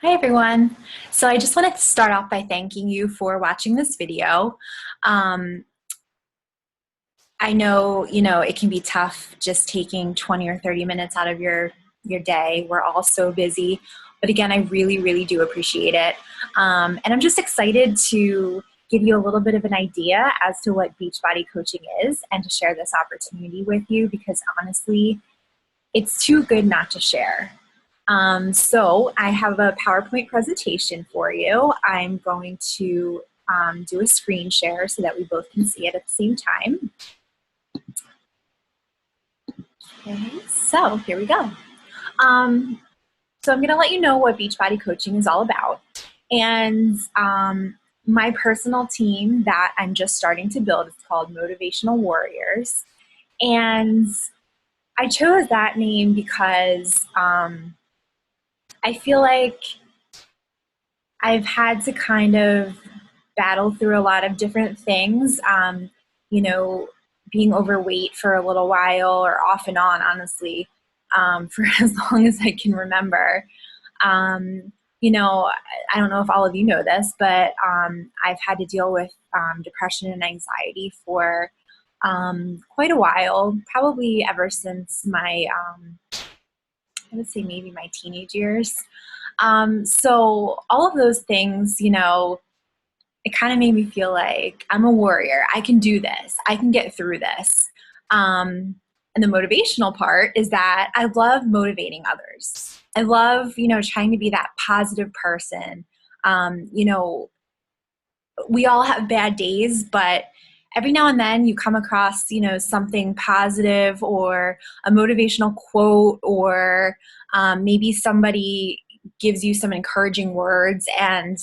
Hi everyone. So I just wanted to start off by thanking you for watching this video. Um, I know, it can be tough just taking 20 or 30 minutes out of your day. We're all so busy. But again, I really, really do appreciate it. And I'm just excited to give you a little bit of an idea as to what Beachbody coaching is and to share this opportunity with you because honestly, it's too good not to share. So I have a PowerPoint presentation for you. I'm going to do a screen share so that we both can see it at the same time. Okay, so here we go. So I'm going to let you know what Beachbody coaching is all about. And my personal team that I'm just starting to build is called Motivational Warriors. And I chose that name because I feel like I've had to kind of battle through a lot of different things, you know, being overweight for a little while or off and on, honestly, for as long as I can remember. Um, I don't know if all of you know this, but I've had to deal with depression and anxiety for quite a while, probably ever since I would say maybe my teenage years. So all of those things, it kind of made me feel like I'm a warrior. I can do this. I can get through this. And the motivational part is that I love motivating others. I love, trying to be that positive person. We all have bad days, but every now and then you come across, something positive or a motivational quote or maybe somebody gives you some encouraging words and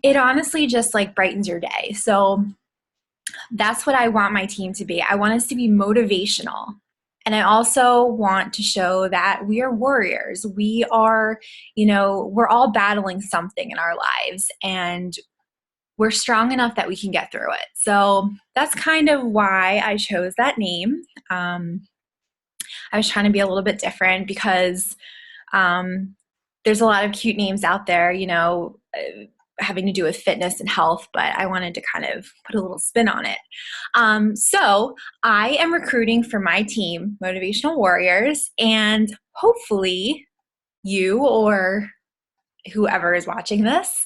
it honestly just like brightens your day. So that's what I want my team to be. I want us to be motivational. And I also want to show that we are warriors. We are, we're all battling something in our lives and we're strong enough that we can get through it. So that's kind of why I chose that name. I was trying to be a little bit different because there's a lot of cute names out there, having to do with fitness and health, but I wanted to kind of put a little spin on it. So I am recruiting for my team, Motivational Warriors, and hopefully you or whoever is watching this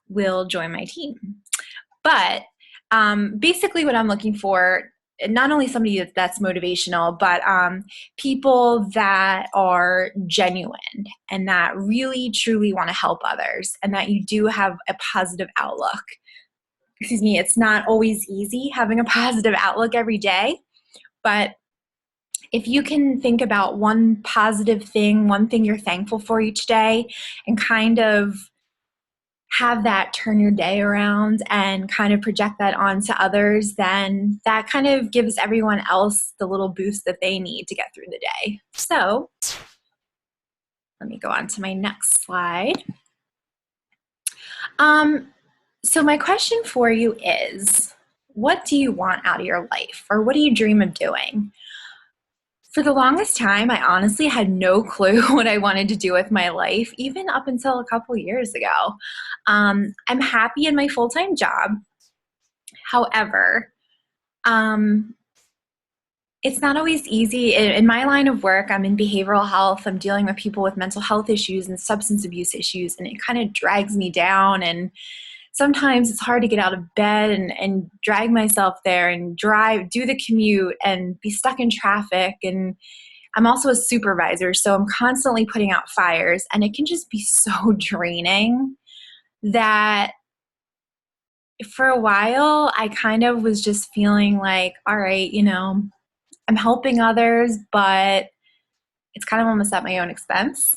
will join my team. But basically what I'm looking for, not only somebody that's motivational, but people that are genuine and that really, truly want to help others and that you do have a positive outlook. Excuse me, it's not always easy having a positive outlook every day, but if you can think about one positive thing, one thing you're thankful for each day, and kind of have that turn your day around and kind of project that onto others, then that kind of gives everyone else the little boost that they need to get through the day. So let me go on to my next slide. So my question for you is, what do you want out of your life, or what do you dream of doing? For the longest time, I honestly had no clue what I wanted to do with my life, even up until a couple years ago. I'm happy in my full-time job. However, it's not always easy. In my line of work, I'm in behavioral health. I'm dealing with people with mental health issues and substance abuse issues, and it kind of drags me down. And sometimes it's hard to get out of bed and drag myself there and do the commute and be stuck in traffic. And I'm also a supervisor, so I'm constantly putting out fires, and it can just be so draining that for a while I kind of was just feeling like, all right, I'm helping others, but it's kind of almost at my own expense.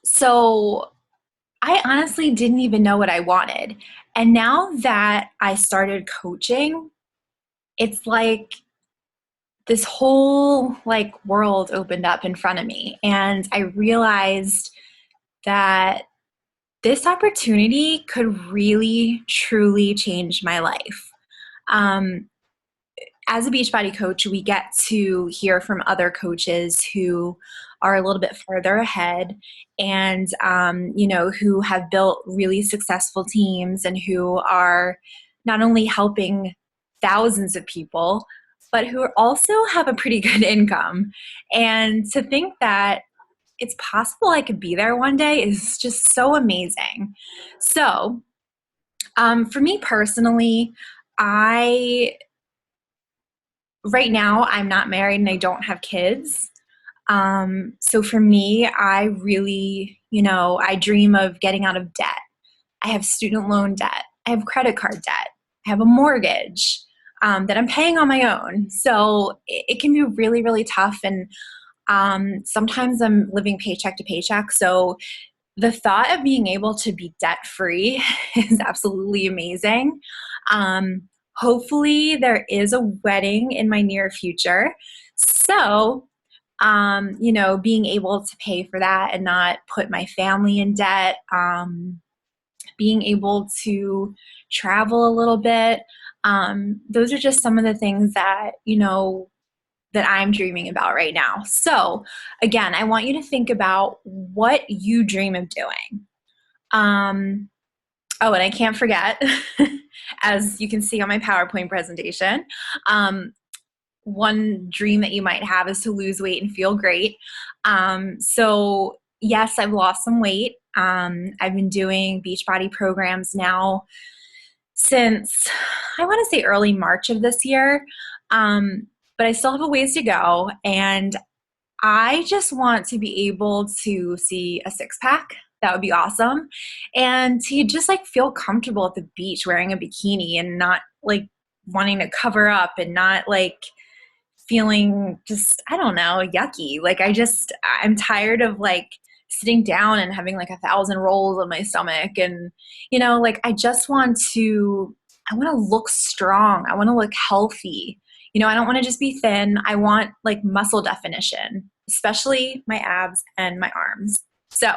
So I honestly didn't even know what I wanted. And now that I started coaching, it's like this whole world opened up in front of me. And I realized that this opportunity could really, truly change my life. As a Beachbody coach, we get to hear from other coaches who are a little bit further ahead and, you know, who have built really successful teams and who are not only helping thousands of people, but who also have a pretty good income. And to think that it's possible I could be there one day is just so amazing. So, for me personally, I right now I'm not married and I don't have kids. So for me, I really, you know, I dream of getting out of debt. I have student loan debt. I have credit card debt. I have a mortgage that I'm paying on my own. So it can be really, really tough. And sometimes I'm living paycheck to paycheck. So the thought of being able to be debt free is absolutely amazing. Um, Hopefully, there is a wedding in my near future. So, you know, being able to pay for that and not put my family in debt, being able to travel a little bit. Those are just some of the things that, you know, that I'm dreaming about right now. So, again, I want you to think about what you dream of doing. Um, oh, and I can't forget, as you can see on my PowerPoint presentation, um, one dream that you might have is to lose weight and feel great. So, yes, I've lost some weight. I've been doing Beachbody programs now since I want to say early March of this year. But I still have a ways to go. And I just want to be able to see a six pack. That would be awesome. And to just like feel comfortable at the beach wearing a bikini and not like wanting to cover up and not like feeling just, I don't know, yucky. Like I'm tired of like sitting down and having like 1,000 rolls on my stomach. And, you know, like I want to look strong. I want to look healthy. You know, I don't want to just be thin. I want like muscle definition, especially my abs and my arms. So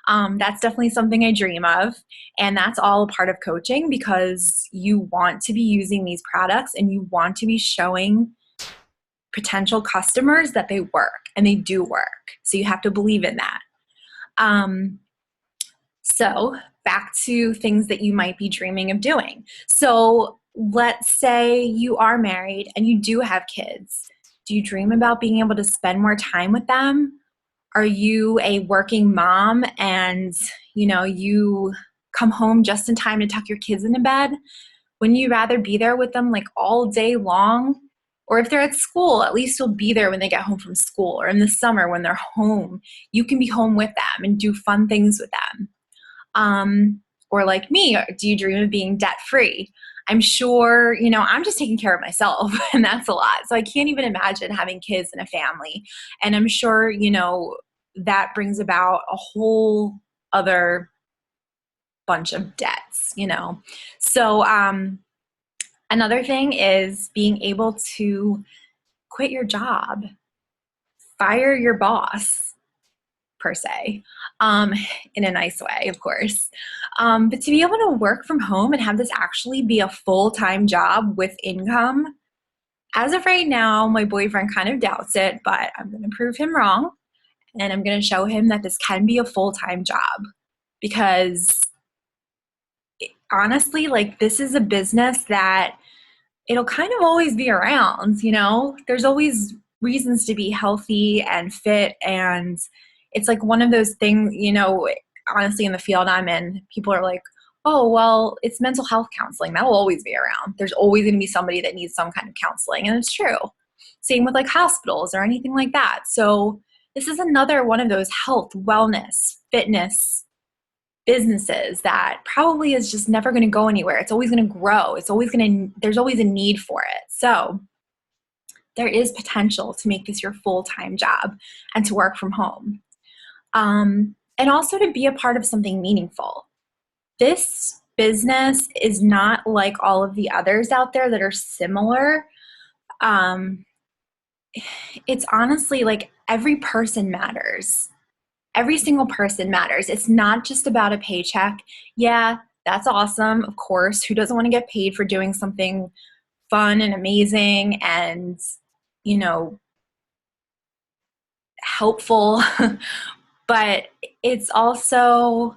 that's definitely something I dream of. And that's all a part of coaching because you want to be using these products and you want to be showing potential customers that they work and they do work. So you have to believe in that. Um, so back to things that you might be dreaming of doing. So let's say you are married and you do have kids. Do you dream about being able to spend more time with them? Are you a working mom and you know you come home just in time to tuck your kids into bed? Wouldn't you rather be there with them like all day long? Or if they're at school, at least you'll be there when they get home from school, or in the summer when they're home, you can be home with them and do fun things with them. Or like me, do you dream of being debt free? I'm sure, you know, I'm just taking care of myself and that's a lot. So I can't even imagine having kids and a family. And I'm sure, you know, that brings about a whole other bunch of debts, you know. So another thing is being able to quit your job, fire your boss, per se, um, in a nice way, of course. But to be able to work from home and have this actually be a full-time job with income, as of right now, my boyfriend kind of doubts it, but I'm going to prove him wrong. And I'm going to show him that this can be a full-time job because honestly, like this is a business that it'll kind of always be around, you know? There's always reasons to be healthy and fit. And it's like one of those things, you know, honestly, in the field I'm in, people are like, oh, well, it's mental health counseling. That will always be around. There's always going to be somebody that needs some kind of counseling. And it's true. Same with like hospitals or anything like that. So this is another one of those health, wellness, fitness businesses that probably is just never going to go anywhere. It's always going to grow. There's always a need for it. So there is potential to make this your full-time job and to work from home. And also to be a part of something meaningful. This business is not like all of the others out there that are similar. It's honestly like every person matters. Every single person matters. It's not just about a paycheck. Yeah, that's awesome. Of course, who doesn't want to get paid for doing something fun and amazing and, you know, helpful, but it's also,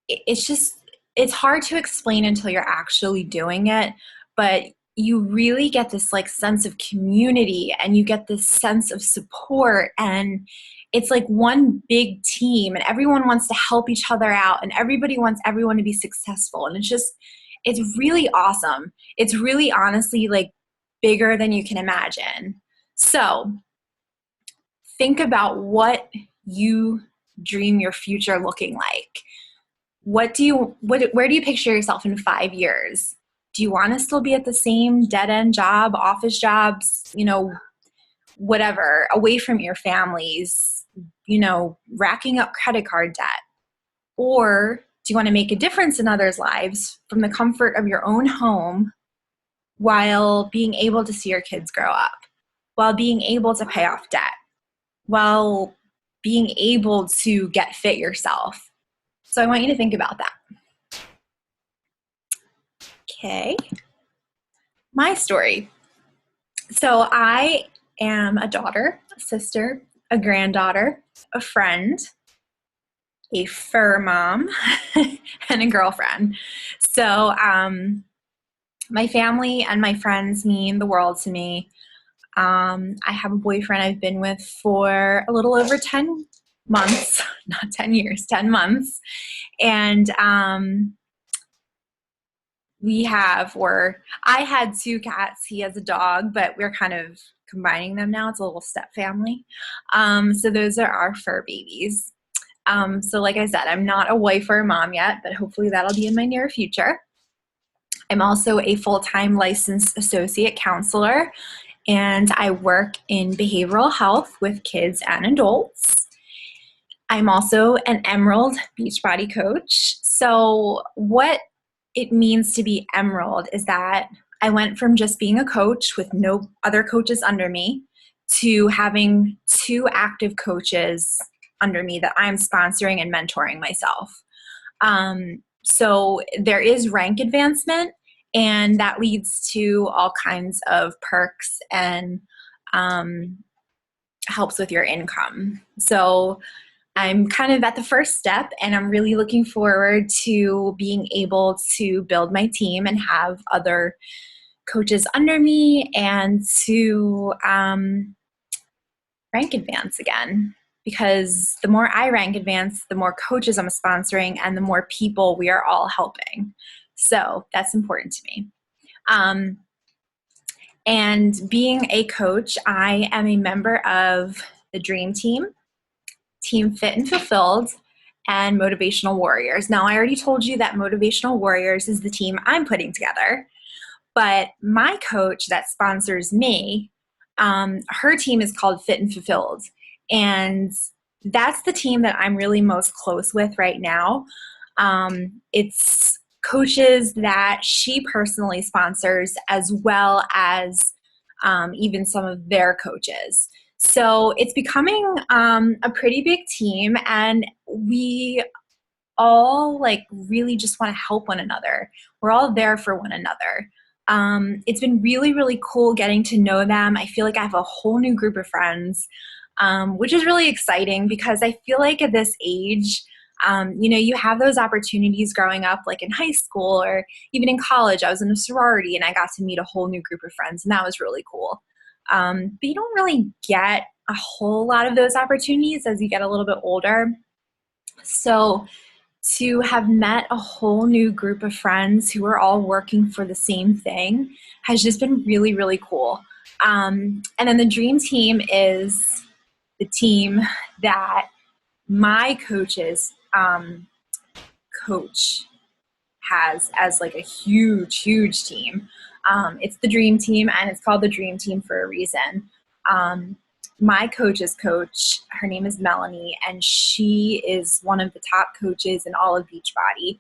it's just, it's hard to explain until you're actually doing it, but you really get this like sense of community and you get this sense of support, and it's like one big team and everyone wants to help each other out and everybody wants everyone to be successful, and it's just, it's really awesome. It's really honestly like bigger than you can imagine. So think about what you dream your future looking like. Where do you picture yourself in 5 years? Do you want to still be at the same dead end job, office jobs, whatever, away from your families, racking up credit card debt? Or do you want to make a difference in others' lives from the comfort of your own home while being able to see your kids grow up, while being able to pay off debt, while being able to get fit yourself? So I want you to think about that. Okay. My story. So I am a daughter, a sister, a granddaughter, a friend, a fur mom, and a girlfriend. So my family and my friends mean the world to me. I have a boyfriend I've been with for a little over 10 months, not 10 years, 10 months. And I had two cats, he has a dog, but we're kind of combining them now. It's a little step family. So those are our fur babies. So like I said, I'm not a wife or a mom yet, but hopefully that'll be in my near future. I'm also a full-time licensed associate counselor, and I work in behavioral health with kids and adults. I'm also an Emerald Beachbody coach. So what it means to be Emerald is that I went from just being a coach with no other coaches under me to having 2 active coaches under me that I'm sponsoring and mentoring myself. So there is rank advancement, and that leads to all kinds of perks and helps with your income. So I'm kind of at the first step, and I'm really looking forward to being able to build my team and have other coaches under me and to rank advance again. Because the more I rank advance, the more coaches I'm sponsoring and the more people we are all helping. So that's important to me. And being a coach, I am a member of the Dream Team, Team Fit and Fulfilled, and Motivational Warriors. Now, I already told you that Motivational Warriors is the team I'm putting together, but my coach that sponsors me, her team is called Fit and Fulfilled, and that's the team that I'm really most close with right now. It's coaches that she personally sponsors, as well as even some of their coaches. So it's becoming a pretty big team, and we all like really just want to help one another. We're all there for one another. It's been really, really cool getting to know them. I feel like I have a whole new group of friends, which is really exciting because I feel like at this age, you have those opportunities growing up, like in high school or even in college. I was in a sorority and I got to meet a whole new group of friends, and that was really cool. But you don't really get a whole lot of those opportunities as you get a little bit older. So to have met a whole new group of friends who are all working for the same thing has just been really, really cool. And then the Dream Team is the team that my coach's coach has as like a huge, huge team. It's the Dream Team, and it's called the Dream Team for a reason. My coach's coach, her name is Melanie, and she is one of the top coaches in all of Beachbody.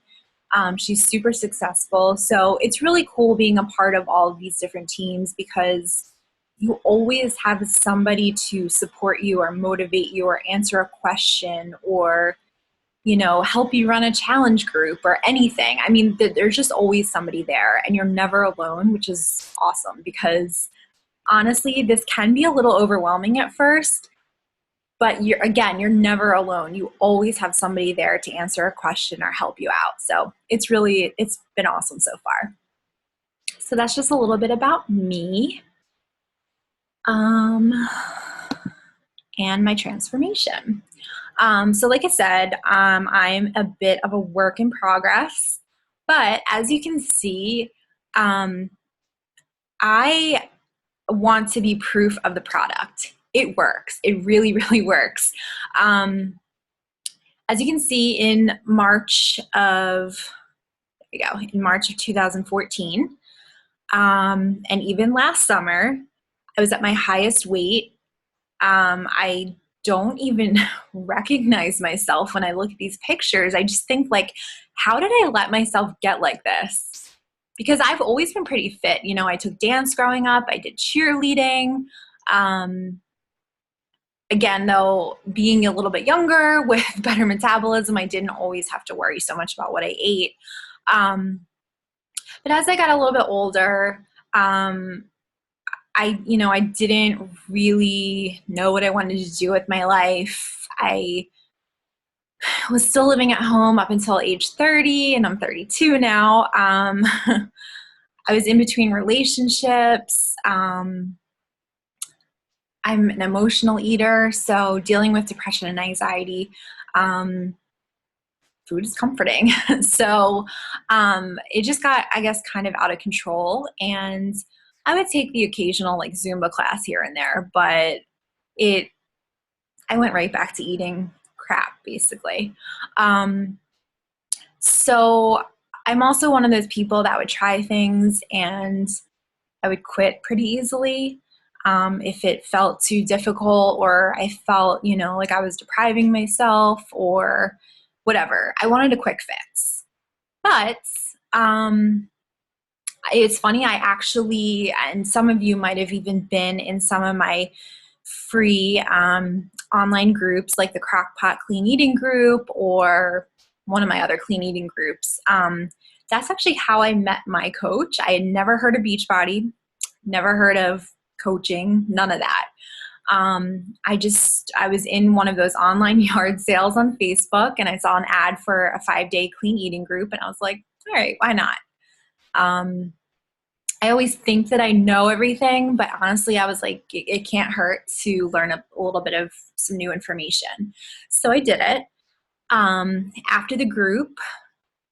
She's super successful. So it's really cool being a part of all of these different teams because you always have somebody to support you or motivate you or answer a question or, help you run a challenge group or anything. I mean, there's just always somebody there, and you're never alone, which is awesome because honestly, this can be a little overwhelming at first, But you're never alone. You always have somebody there to answer a question or help you out. So it's been awesome so far. So that's just a little bit about me, and my transformation. So like I said, I'm a bit of a work in progress, but as you can see, I want to be proof of the product. It works. It really, really works. As you can see, in March of 2014, and even last summer, I was at my highest weight. I don't even recognize myself when I look at these pictures. I just think, like, how did I let myself get like this? Because I've always been pretty fit. You know, I took dance growing up. I did cheerleading. Again, though, being a little bit younger with better metabolism, I didn't always have to worry so much about what I ate. But as I got a little bit older, I didn't really know what I wanted to do with my life. I was still living at home up until age 30, and I'm 32 now. I was in between relationships. I'm an emotional eater, so dealing with depression and anxiety, food is comforting. So it just got, I guess, kind of out of control. And I would take the occasional like Zumba class here and there, but I went right back to eating crap, basically. So I'm also one of those people that would try things and I would quit pretty easily. If it felt too difficult or I felt, like I was depriving myself or whatever. I wanted a quick fix. But it's funny, I actually, and some of you might have even been in some of my free online groups like the Crockpot Clean Eating group or one of my other clean eating groups. That's actually how I met my coach. I had never heard of Beachbody, never heard of coaching, none of that. I was in one of those online yard sales on Facebook and I saw an ad for a 5-day clean eating group and I was like, all right, why not? I always think that I know everything, but honestly, I was like, it can't hurt to learn a little bit of some new information. So I did it. After the group,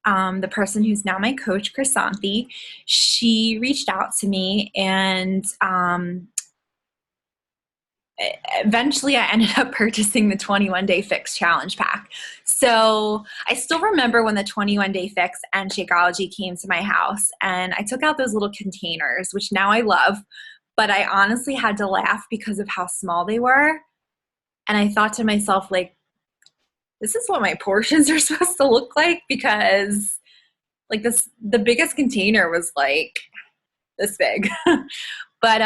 the person who's now my coach, Chrysanthi, she reached out to me and eventually I ended up purchasing the 21-Day Fix Challenge Pack. So I still remember when the 21-Day Fix and Shakeology came to my house and I took out those little containers, which now I love, but I honestly had to laugh because of how small they were. And I thought to myself, like, this is what my portions are supposed to look like, because like the biggest container was like this big. But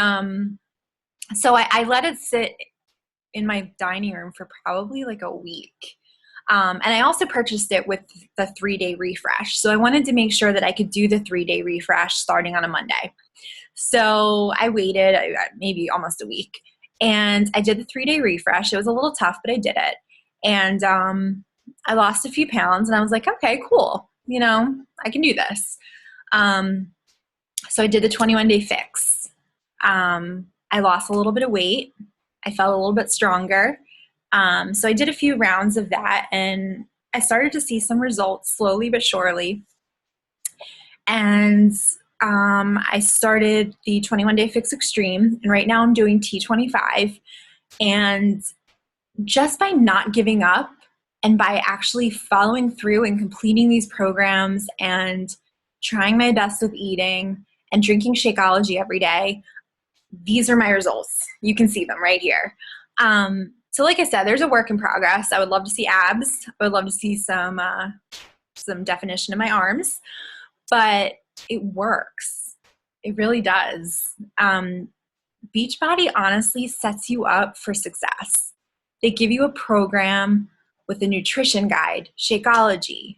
so I let it sit in my dining room for probably like a week. And I also purchased it with the 3-day refresh. So I wanted to make sure that I could do the 3-day refresh starting on a Monday. So I waited maybe almost a week and I did the 3-day refresh. It was a little tough, but I did it. And I lost a few pounds and I was like, okay, cool. I can do this. So I did the 21-Day Fix. I lost a little bit of weight. I felt a little bit stronger. So I did a few rounds of that and I started to see some results slowly but surely. And I started the 21-Day Fix Extreme, and right now I'm doing T25. And just by not giving up and by actually following through and completing these programs and trying my best with eating and drinking Shakeology every day, these are my results. You can see them right here. So like I said, there's a work in progress. I would love to see abs. I would love to see some definition in my arms, but it works. It really does. Beachbody honestly sets you up for success. They give you a program with a nutrition guide, Shakeology,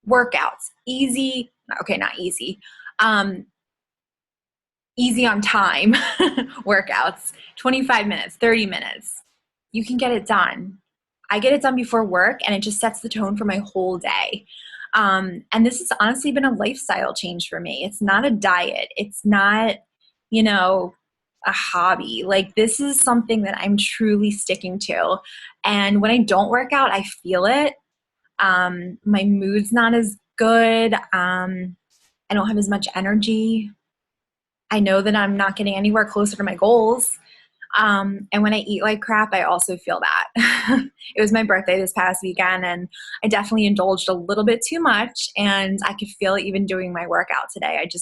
workouts, easy, okay, not easy, easy on time workouts, 25 minutes, 30 minutes. you can get it done. I get it done before work, and it just sets the tone for my whole day. And this has honestly been a lifestyle change for me. It's not a diet. It's not, you know, a hobby. Like, this is something that I'm truly sticking to. And when I don't work out, I feel it. My mood's not as good. I don't have as much energy. I know that I'm not getting anywhere closer to my goals. And when I eat like crap, I also feel that. It was my birthday this past weekend, and I definitely indulged a little bit too much, and I could feel it even doing my workout today. It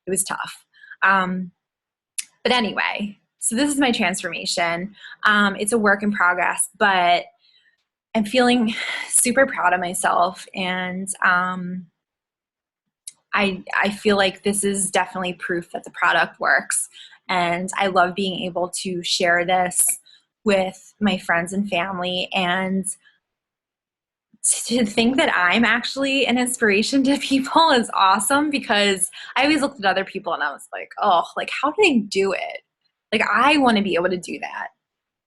was tough. But anyway, so this is my transformation. It's a work in progress, but I'm feeling super proud of myself, and I feel like this is definitely proof that the product works. And I love being able to share this with my friends and family, and to think that I'm actually an inspiration to people is awesome, because I always looked at other people and I was like, oh, like, how do they do it? Like, I want to be able to do that.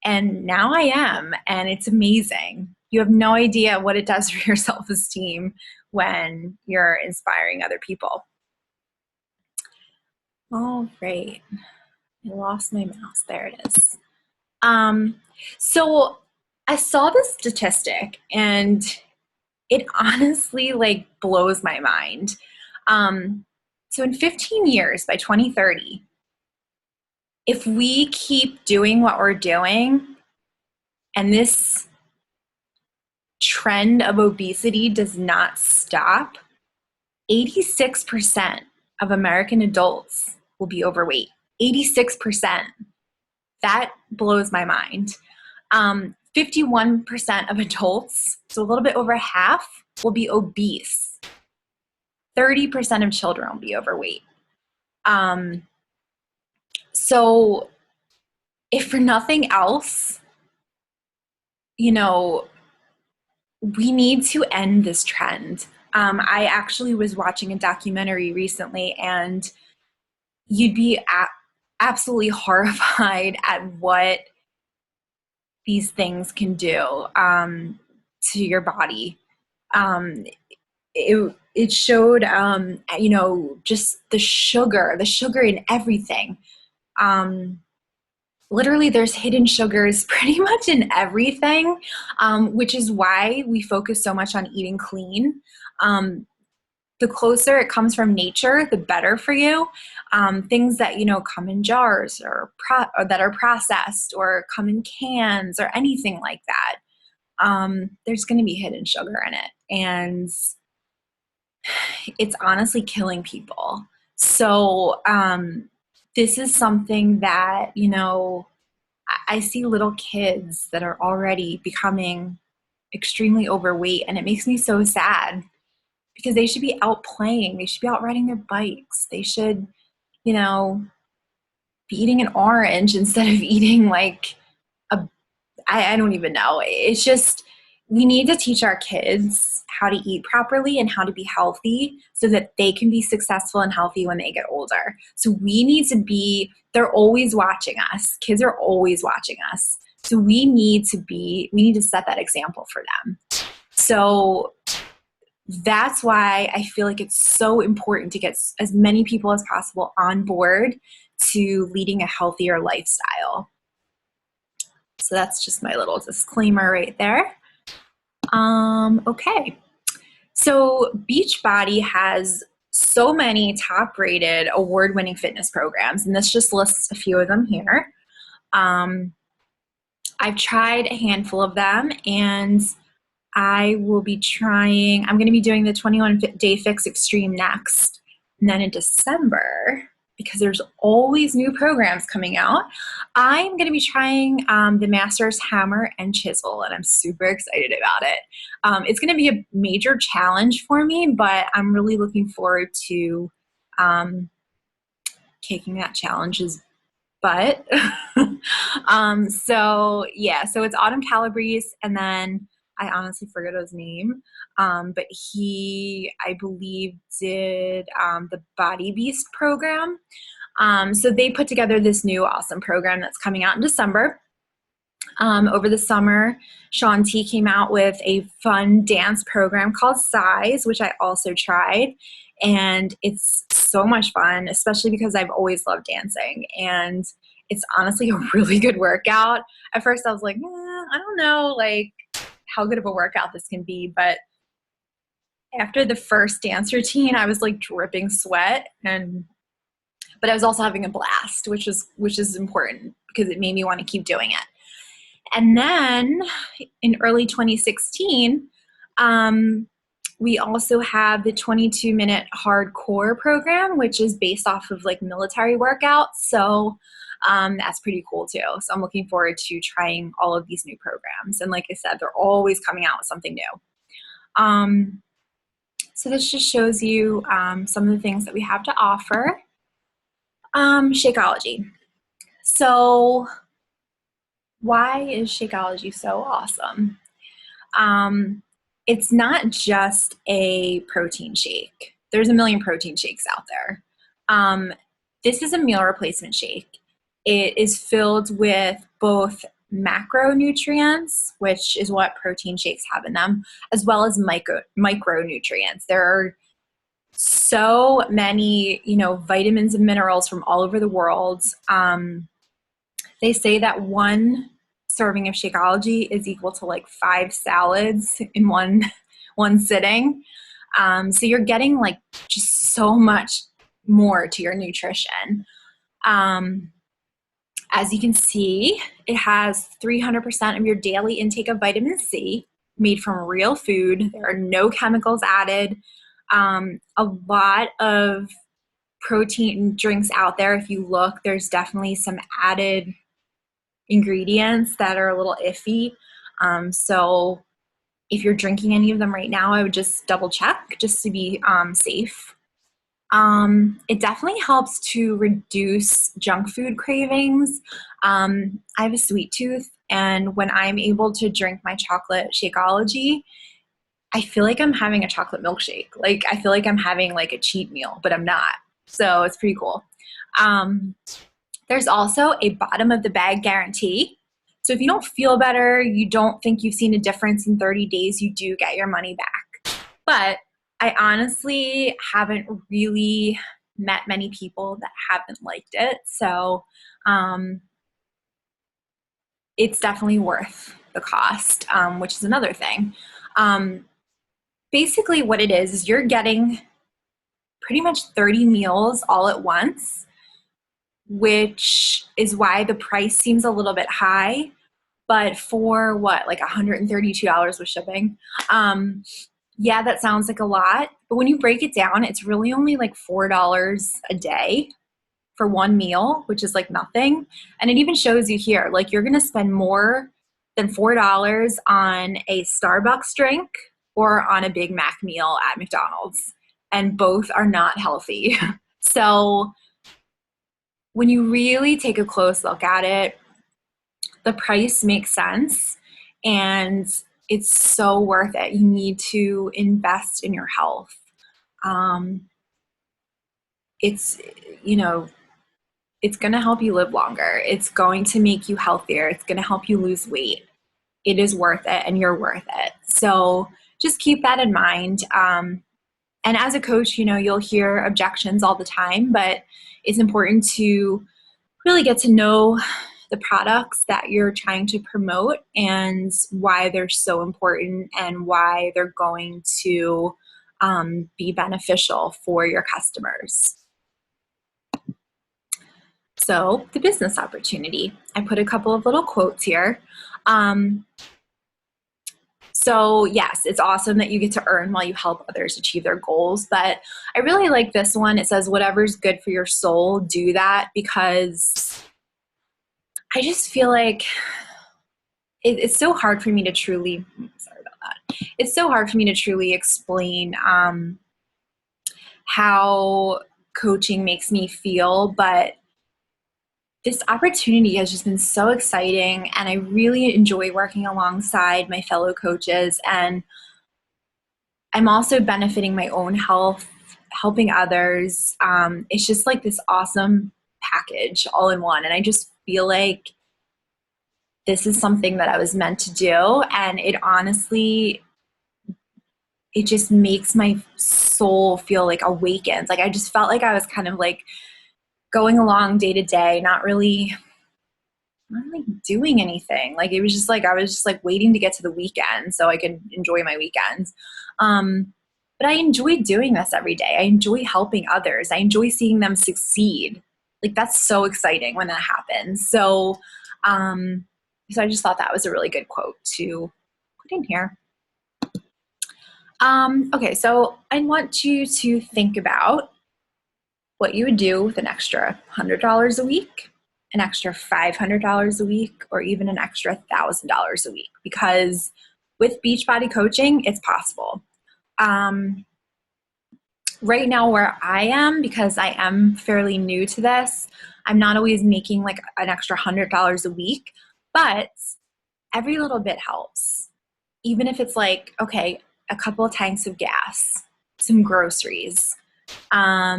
And now I am, and it's amazing. You have no idea what it does for your self-esteem when you're inspiring other people. All right. I lost my mouse. There it is. So I saw this statistic, and it honestly like blows my mind. So in 15 years, by 2030, if we keep doing what we're doing and this trend of obesity does not stop, 86% of American adults will be overweight. 86%. That blows my mind. 51% of adults, so a little bit over half, will be obese. 30% of children will be overweight. So if for nothing else, you know, we need to end this trend. I actually was watching a documentary recently, and you'd be absolutely horrified at what these things can do to your body. It showed, just the sugar in everything. Literally, there's hidden sugars pretty much in everything, which is why we focus so much on eating clean. The closer it comes from nature, the better for you. Things that, come in jars or that are processed or come in cans or anything like that, there's going to be hidden sugar in it. And it's honestly killing people. So this is something that, I see little kids that are already becoming extremely overweight, and it makes me so sad, because they should be out playing. They should be out riding their bikes. They should, be eating an orange instead of eating like I don't even know. It's just, we need to teach our kids how to eat properly and how to be healthy so that they can be successful and healthy when they get older. So we need to be, they're always watching us. Kids are always watching us. So we need to set that example for them. So that's why I feel like it's so important to get as many people as possible on board to leading a healthier lifestyle. So that's just my little disclaimer right there. Okay. So Beachbody has so many top-rated, award-winning fitness programs, and this just lists a few of them here. I've tried a handful of them, and I'm going to be doing the 21-Day Fix Extreme next. And then in December, because there's always new programs coming out, I'm going to be trying the Masters Hammer and Chisel, and I'm super excited about it. It's going to be a major challenge for me, but I'm really looking forward to kicking that challenge's butt. So it's Autumn Calabrese, and then I honestly forget his name, but he, I believe, did the Body Beast program. So they put together this new awesome program that's coming out in December. Over the summer, Shaun T came out with a fun dance program called Size, which I also tried. And it's so much fun, especially because I've always loved dancing. And it's honestly a really good workout. At first I was like, I don't know like how good of a workout this can be. But after the first dance routine, I was like dripping sweat, but I was also having a blast, which is important because it made me want to keep doing it. And then in early 2016, we also have the 22-minute hardcore program, which is based off of like military workouts. So that's pretty cool too. So I'm looking forward to trying all of these new programs. And like I said, they're always coming out with something new. So this just shows you some of the things that we have to offer. Shakeology. So why is Shakeology so awesome? It's not just a protein shake. There's a million protein shakes out there. This is a meal replacement shake. It is filled with both macronutrients, which is what protein shakes have in them, as well as micronutrients. There are so many, vitamins and minerals from all over the world. They say that one serving of Shakeology is equal to like 5 salads in one sitting. So you're getting like just so much more to your nutrition. As you can see, it has 300% of your daily intake of vitamin C made from real food. There are no chemicals added. A lot of protein drinks out there, if you look, there's definitely some added ingredients that are a little iffy. So if you're drinking any of them right now, I would just double check just to be safe. It definitely helps to reduce junk food cravings. I have a sweet tooth, and when I'm able to drink my chocolate Shakeology, I feel like I'm having a chocolate milkshake. Like I feel like I'm having like a cheat meal, but I'm not. So it's pretty cool. There's also a bottom of the bag guarantee. So if you don't feel better, you don't think you've seen a difference in 30 days, you do get your money back. But I honestly haven't really met many people that haven't liked it. So it's definitely worth the cost, which is another thing. Basically what it is you're getting pretty much 30 meals all at once, which is why the price seems a little bit high. But for what, like $132 with shipping? Yeah, that sounds like a lot. But when you break it down, it's really only like $4 a day for one meal, which is like nothing. And it even shows you here, like you're going to spend more than $4 on a Starbucks drink or on a Big Mac meal at McDonald's. And both are not healthy. So when you really take a close look at it, the price makes sense and it's so worth it. You need to invest in your health. It's, it's going to help you live longer. It's going to make you healthier. It's going to help you lose weight. It is worth it and you're worth it. So just keep that in mind. And as a coach, you'll hear objections all the time, but it's important to really get to know the products that you're trying to promote and why they're so important and why they're going to be beneficial for your customers. So the business opportunity. I put a couple of little quotes here. So yes, it's awesome that you get to earn while you help others achieve their goals. But I really like this one. It says, whatever's good for your soul, do that, because I just feel like it's so hard for me to truly, sorry about that. It's so hard for me to truly explain how coaching makes me feel, but this opportunity has just been so exciting, and I really enjoy working alongside my fellow coaches, and I'm also benefiting my own health, helping others. It's just like this awesome package all in one, and I just feel like this is something that I was meant to do. And it honestly, it just makes my soul feel like awakened. Like I just felt like I was kind of like going along day to day, not really doing anything. Like it was just like I was just like waiting to get to the weekend so I could enjoy my weekends. But I enjoy doing this every day. I enjoy helping others. I enjoy seeing them succeed. Like that's so exciting when that happens. So I just thought that was a really good quote to put in here. Okay, so I want you to think about what you would do with an extra $100 a week, an extra $500 a week, or even an extra $1,000 a week. Because with Beachbody coaching, it's possible. Right now where I am, because I am fairly new to this, I'm not always making like an extra $100 a week, but every little bit helps. Even if it's like, okay, a couple of tanks of gas, some groceries, I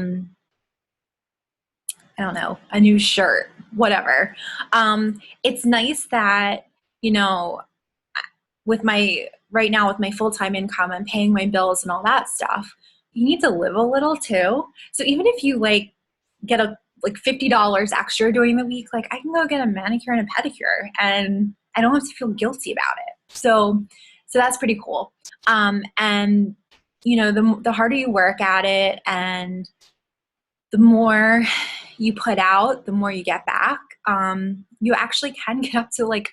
don't know, a new shirt, whatever. It's nice that, you know, with my, right now with my full-time income, I'm paying my bills and all that stuff. You need to live a little too. So even if you like get a like $50 extra during the week, like I can go get a manicure and a pedicure and I don't have to feel guilty about it. So that's pretty cool. And you know, the harder you work at it and the more you put out, the more you get back. You actually can get up to like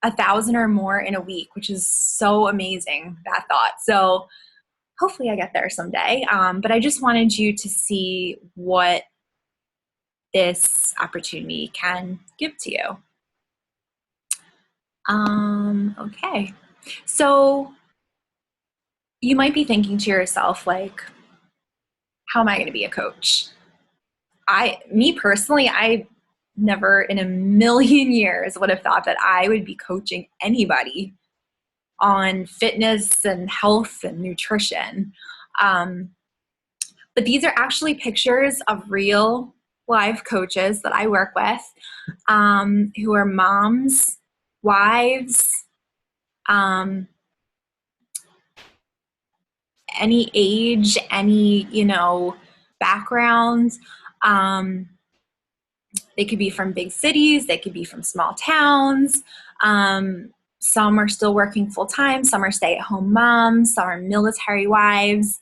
1,000 or more in a week, which is so amazing, that thought. So hopefully I get there someday. But I just wanted you to see what this opportunity can give to you. Okay. So you might be thinking to yourself, like, how am I going to be a coach? Me personally, I never in a million years would have thought that I would be coaching anybody on fitness and health and nutrition. But these are actually pictures of real live coaches that I work with, who are moms, wives, any age, any, background. They could be from big cities, they could be from small towns. Some are still working full time, some are stay-at-home moms, some are military wives.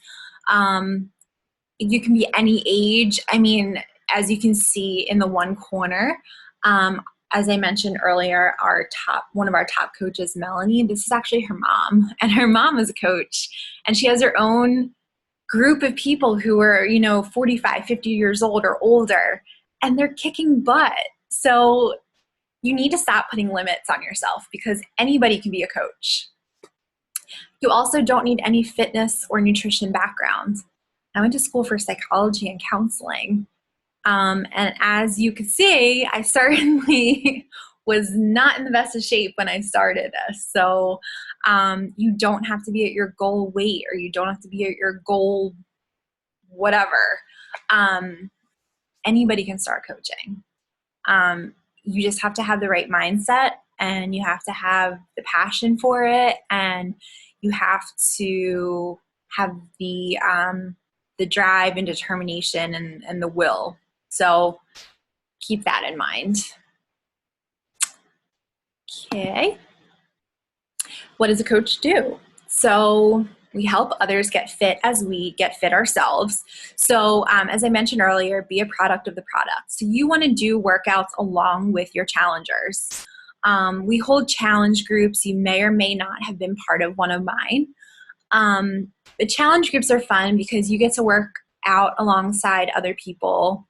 You can be any age. I mean, as you can see in the one corner, as I mentioned earlier, one of our top coaches, Melanie, this is actually her mom, and her mom is a coach, and she has her own group of people who are, 45, 50 years old or older, and they're kicking butt. So you need to stop putting limits on yourself because anybody can be a coach. You also don't need any fitness or nutrition background. I went to school for psychology and counseling. And as you can see, I certainly was not in the best of shape when I started this. So you don't have to be at your goal weight, or you don't have to be at your goal whatever. Anybody can start coaching. You just have to have the right mindset, and you have to have the passion for it, and you have to have the drive and determination and the will. So keep that in mind. Okay. What does a coach do? So we help others get fit as we get fit ourselves. So as I mentioned earlier, be a product of the product. So you want to do workouts along with your challengers. We hold challenge groups. You may or may not have been part of one of mine. The challenge groups are fun because you get to work out alongside other people,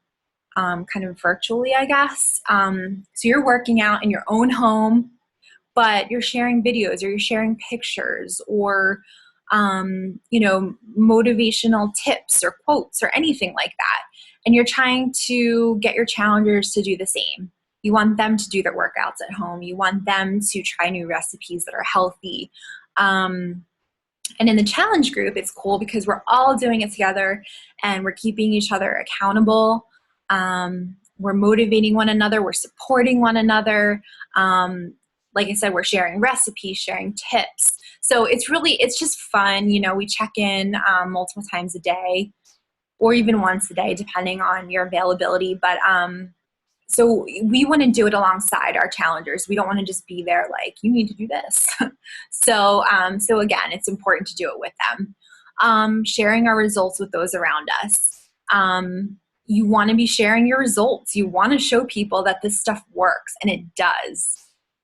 kind of virtually, I guess. So you're working out in your own home, but you're sharing videos, or you're sharing pictures, or motivational tips or quotes or anything like that. And you're trying to get your challengers to do the same. You want them to do their workouts at home. You want them to try new recipes that are healthy. And in the challenge group, it's cool because we're all doing it together and we're keeping each other accountable. We're motivating one another. We're supporting one another. like I said, we're sharing recipes, sharing tips. So it's just fun. We check in multiple times a day or even once a day, depending on your availability. But so we want to do it alongside our challengers. We don't want to just be there like, you need to do this. So again, it's important to do it with them. Sharing our results with those around us. You want to be sharing your results. You want to show people that this stuff works, and it does.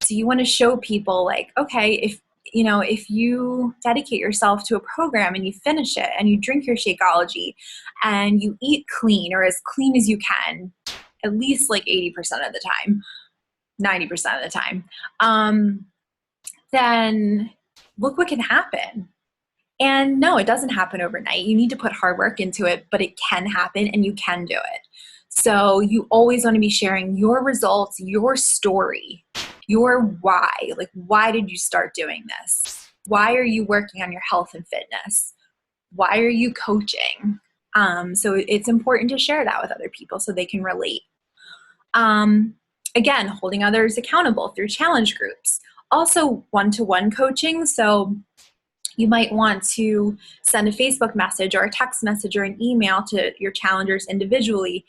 So you want to show people like, okay, if you dedicate yourself to a program and you finish it and you drink your Shakeology and you eat clean or as clean as you can, at least like 80% of the time, 90% of the time, then look what can happen. And no, it doesn't happen overnight. You need to put hard work into it, but it can happen and you can do it. So you always want to be sharing your results, your story, your why. Like, why did you start doing this? Why are you working on your health and fitness? Why are you coaching? So it's important to share that with other people so they can relate. Again, holding others accountable through challenge groups. Also, one-to-one coaching. So you might want to send a Facebook message or a text message or an email to your challengers individually,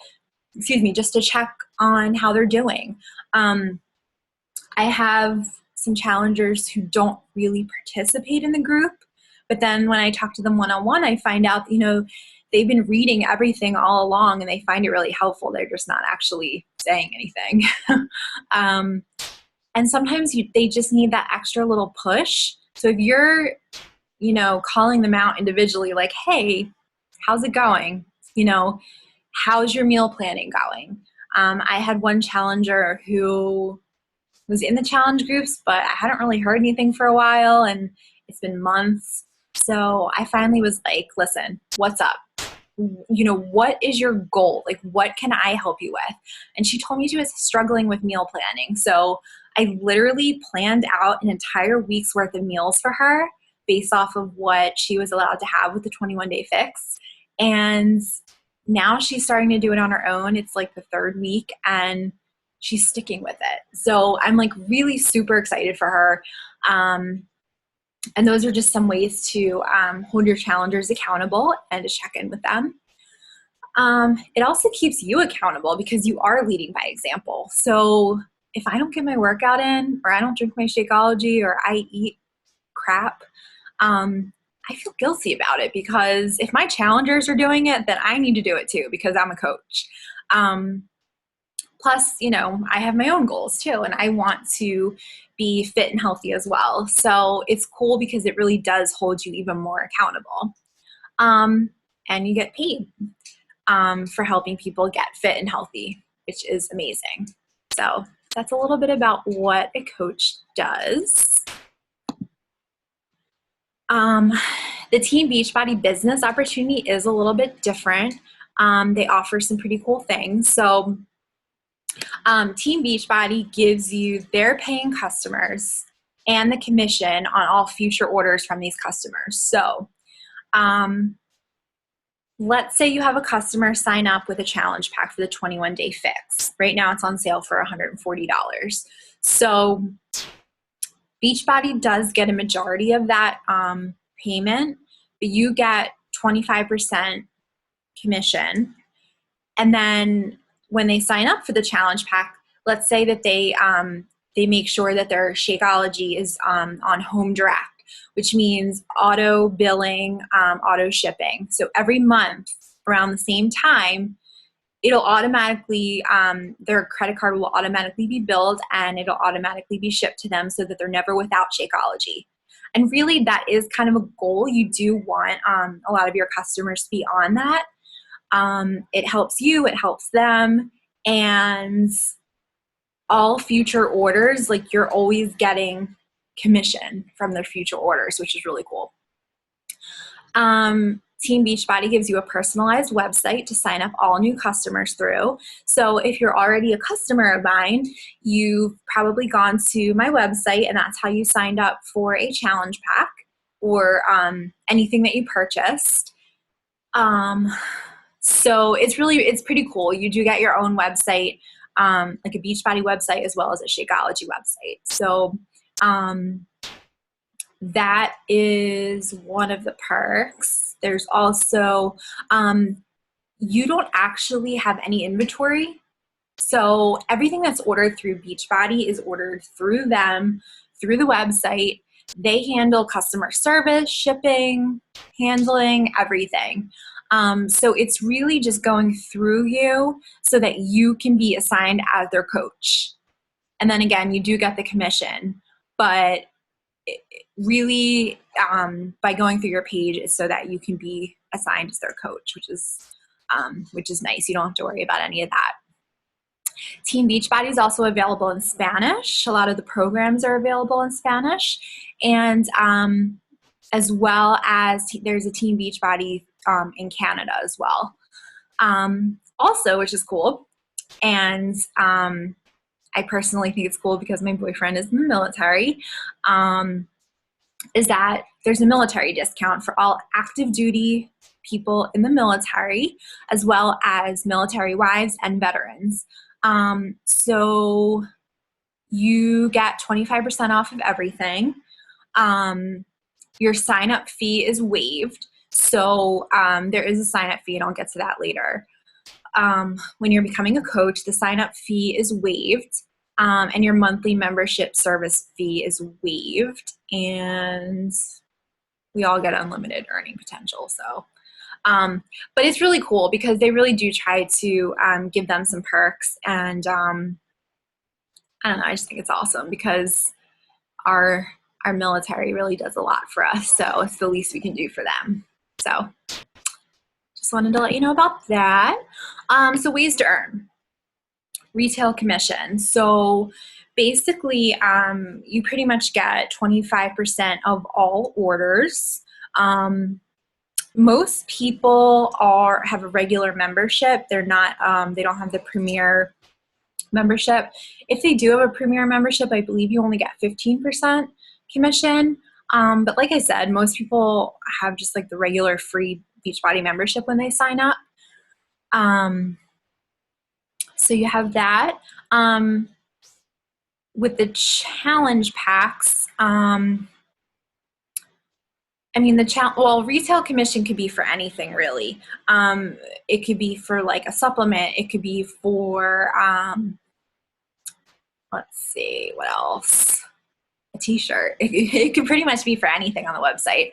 just to check on how they're doing. I have some challengers who don't really participate in the group, but then when I talk to them one-on-one, I find out, they've been reading everything all along and they find it really helpful. They're just not actually saying anything. And sometimes they just need that extra little push. So if you're, calling them out individually, like, hey, how's it going? How's your meal planning going? I had one challenger who was in the challenge groups, but I hadn't really heard anything for a while, and it's been months. So I finally was like, listen, what's up? What is your goal? Like, what can I help you with? And she told me she was struggling with meal planning. So I literally planned out an entire week's worth of meals for her based off of what she was allowed to have with the 21-day fix. And now she's starting to do it on her own. It's like the third week and she's sticking with it. So I'm like really super excited for her. And those are just some ways to hold your challengers accountable and to check in with them. It also keeps you accountable because you are leading by example. So if I don't get my workout in, or I don't drink my Shakeology, or I eat crap, I feel guilty about it, because if my challengers are doing it, then I need to do it too because I'm a coach. Plus, I have my own goals too, and I want to be fit and healthy as well. So it's cool because it really does hold you even more accountable. And you get paid for helping people get fit and healthy, which is amazing. So that's a little bit about what a coach does. The Team Beachbody business opportunity is a little bit different. They offer some pretty cool things. So Team Beachbody gives you their paying customers and the commission on all future orders from these customers. So let's say you have a customer sign up with a challenge pack for the 21-day fix. Right now it's on sale for $140. So Beachbody does get a majority of that payment, but you get 25% commission. And then when they sign up for the challenge pack, let's say that they make sure that their Shakeology is on home direct, which means auto billing, auto shipping. So every month around the same time, it'll automatically, their credit card will automatically be billed and it'll automatically be shipped to them so that they're never without Shakeology. And really that is kind of a goal. You do want a lot of your customers to be on that. It helps you, it helps them, and all future orders, like you're always getting commission from their future orders, which is really cool. Team Beachbody gives you a personalized website to sign up all new customers through. So if you're already a customer of mine, you've probably gone to my website and that's how you signed up for a challenge pack or anything that you purchased. So it's pretty cool. You do get your own website. like a Beachbody website as well as a Shakeology website. So that is one of the perks. There's also, you don't actually have any inventory. So everything that's ordered through Beachbody is ordered through them, through the website. They handle customer service, shipping, handling, everything. So it's really just going through you so that you can be assigned as their coach. And then again, you do get the commission, but really by going through your page is so that you can be assigned as their coach, which is nice. You don't have to worry about any of that. Team Beachbody is also available in Spanish. A lot of the programs are available in Spanish, and as well as there's a Team Beachbody in Canada as well. Also, which is cool, and I personally think it's cool because my boyfriend is in the military, is that there's a military discount for all active duty people in the military, as well as military wives and veterans. So you get 25% off of everything. Your sign-up fee is waived. So there is a sign-up fee, and I'll get to that later. When you're becoming a coach, the sign-up fee is waived, and your monthly membership service fee is waived, and we all get unlimited earning potential. So, but it's really cool because they really do try to give them some perks, and I don't know, I just think it's awesome because our military really does a lot for us, so it's the least we can do for them. So just wanted to let you know about that. So ways to earn. Retail commission. So basically, you pretty much get 25% of all orders. Most people have a regular membership. They're not, they don't have the premier membership. If they do have a premier membership, I believe you only get 15% commission. But like I said, most people have just like the regular free Beachbody membership when they sign up. So you have that. With the challenge packs, I mean, retail commission could be for anything really. It could be for like a supplement. It could be for, let's see, what else? A t-shirt. It could pretty much be for anything on the website.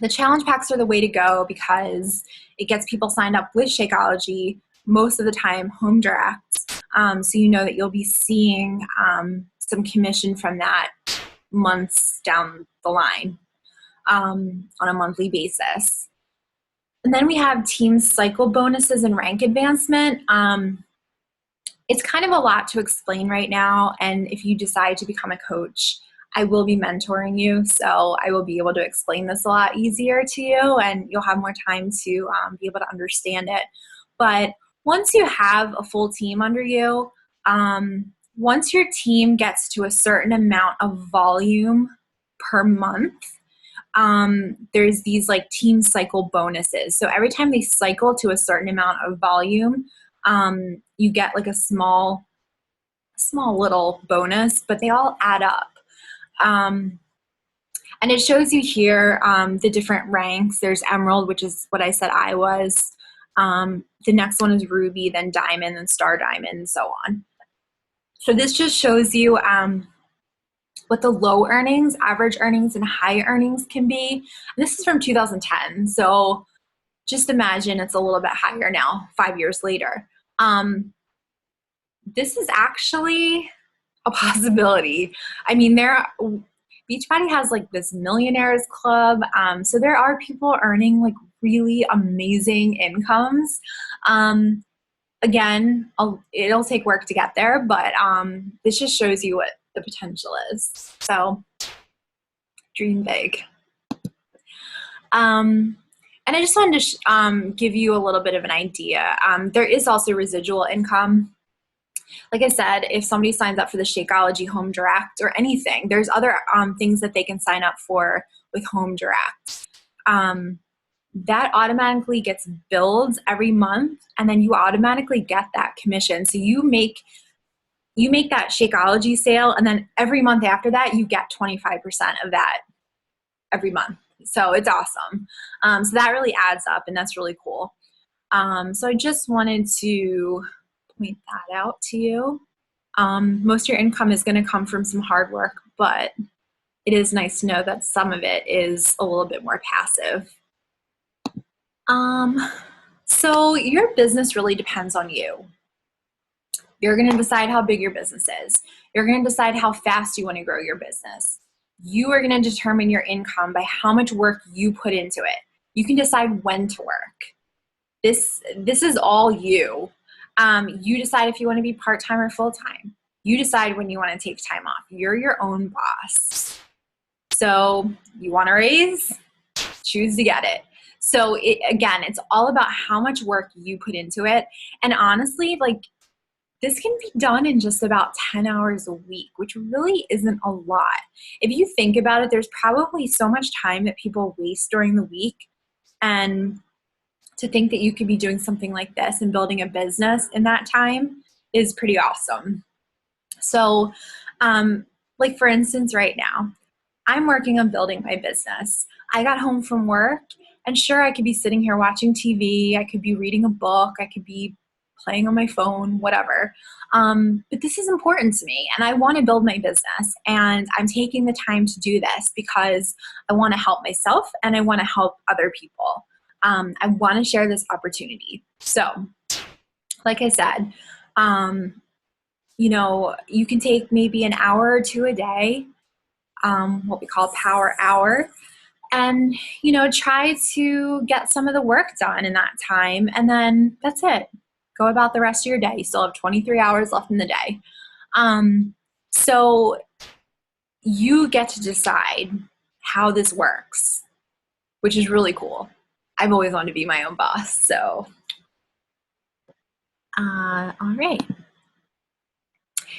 The challenge packs are the way to go because it gets people signed up with Shakeology, most of the time home direct. So you know that you'll be seeing some commission from that months down the line on a monthly basis. And then we have team cycle bonuses and rank advancement. It's kind of a lot to explain right now, and if you decide to become a coach, I will be mentoring you, so I will be able to explain this a lot easier to you, and you'll have more time to be able to understand it. But once you have a full team under you, once your team gets to a certain amount of volume per month, there's these like team cycle bonuses. So every time they cycle to a certain amount of volume, you get like a small little bonus, but they all add up. And it shows you here the different ranks. There's Emerald, which is what I said I was. The next one is Ruby, then Diamond, then Star Diamond, and so on. So this just shows you what the low earnings, average earnings, and high earnings can be. And this is from 2010, so just imagine it's a little bit higher now, 5 years later. This is actually a possibility. I mean, Beachbody has like this millionaires club, so there are people earning like really amazing incomes. Again, it'll take work to get there, but this just shows you what the potential is. So dream big. And I just wanted to give you a little bit of an idea. There is also residual income. Like I said, if somebody signs up for the Shakeology Home Direct or anything, there's other things that they can sign up for with Home Direct. that automatically gets billed every month, and then you automatically get that commission. So you make that Shakeology sale, and then every month after that, you get 25% of that every month. So it's awesome. So that really adds up, and that's really cool. So I just wanted to point that out to you. Most of your income is going to come from some hard work, but it is nice to know that some of it is a little bit more passive. So your business really depends on you. You're going to decide how big your business is. You're going to decide how fast you want to grow your business. You are going to determine your income by how much work you put into it. You can decide when to work. This is all you. You decide if you want to be part-time or full-time. You decide when you want to take time off. You're your own boss. So you want a raise? Choose to get it. So again, it's all about how much work you put into it. And honestly, like, this can be done in just about 10 hours a week, which really isn't a lot. If you think about it, there's probably so much time that people waste during the week. And to think that you could be doing something like this and building a business in that time is pretty awesome. So, like for instance, right now, I'm working on building my business. I got home from work, and sure, I could be sitting here watching TV, I could be reading a book, I could be playing on my phone, whatever. But this is important to me, and I want to build my business, and I'm taking the time to do this because I want to help myself and I want to help other people. I want to share this opportunity. So, like I said, you can take maybe an hour or two a day, what we call power hour, and, try to get some of the work done in that time. And then that's it. Go about the rest of your day. You still have 23 hours left in the day. So you get to decide how this works, which is really cool. I've always wanted to be my own boss. So, all right.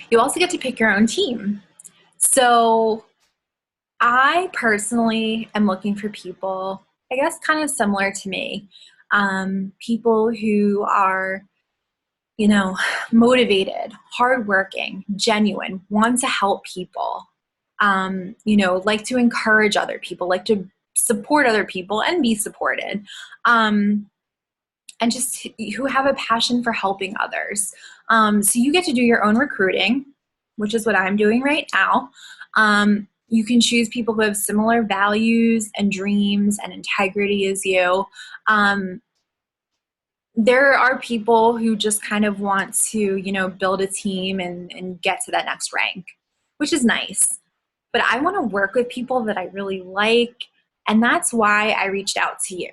You also get to pick your own team. So I personally am looking for people, I guess, kind of similar to me. People who are, motivated, hardworking, genuine, want to help people, like to encourage other people, like to support other people and be supported, and just who have a passion for helping others. So you get to do your own recruiting, which is what I'm doing right now. You can choose people who have similar values and dreams and integrity as you. There are people who just kind of want to, build a team and get to that next rank, which is nice. But I want to work with people that I really like. And that's why I reached out to you,